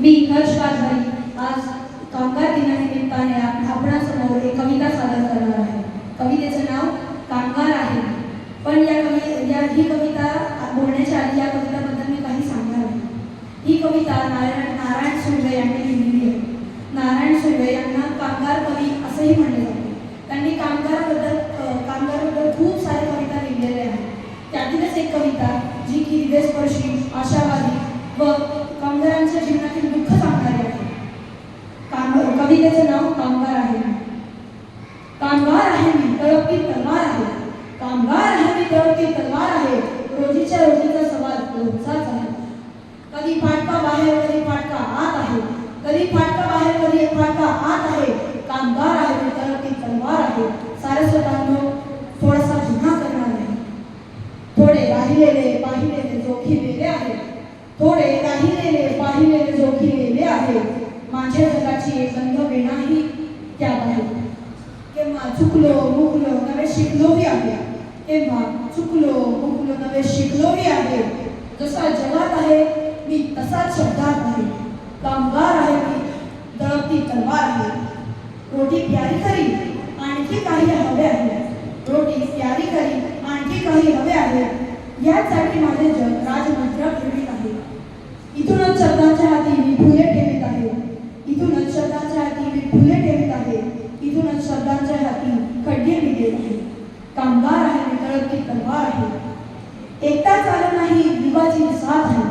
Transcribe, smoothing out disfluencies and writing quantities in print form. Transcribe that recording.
मी हर्ष कारभारी आज कामगार दिनानिमित्ताने आपणासमोर एक कविता सादर करणार आहे। कवितेचं नाव कामगार आहे। पण ही कविता बोलण्याच्या आधी या कविताबद्दल मी काही सांगणार आहे। ही कविता नारायण सुर्वे यांनी लिहिली आहे। नारायण सुर्वे यांना कामगार कवी असंही म्हणले जाते। त्यांनी कामगाराबद्दल खूप साऱ्या कविता लिहिलेल्या आहेत। त्यातीलच एक कविता जी की हृदयस्पर्शी, आशावादी व कामगारांच्या जीवनातील दुःख सांगणारी आहे। कवितेचं नाव कामगार आहे। कामगार आहे मी, तळपती तलवार आहे। कामगार आहे मी, तळपती तलवार आहे। रोजीच्या रोटीचा सवाल रोजचाच आहे। कधी फाटका बाहेर, कधी फाटका आत आहे। कधी फाटका बाहेर, कधी फाटका आत आहे। कामगार आहे मी, तळपती तलवार आहे। सारस्वतांनो थोडासा जुना करणार आहे। थोडे राहिलेले पाहिलेले जोखीलेले आहे। थोडे राहिलेले पाहिलेले जोखीलेले आहे। माझ्या जगाची एक गंध वेणाही त्यात आहे। केव्हा चुकलो मुकलो नवे शिकलोही आहे। केव्हा चुकलो मुकलो नवे शिकलोही आहे। जसा जगात आहे मी तसाच शब्दात आहे। कामगार आहे मी, तळपती तलवार आहे। रोटी प्यारी करी आणखी काही हवे आहे। रोटी प्यारी करी आणखी काही हवे आहे। यासाठी माझे जग राजमुद्रा फिरवीत आहे। इथूनच शब्दांच्या हाती मी फुले ठेवीत आहे। इथूनच शब्दांच्या हाती मी फुले ठेवीत आहे। इथूनच शब्दांच्या हाती खड्डे मी देत आहे। कामगार आहे मी, तळपती तलवार आहे। एकटाच आलं नाही, विवाची साथ आहे।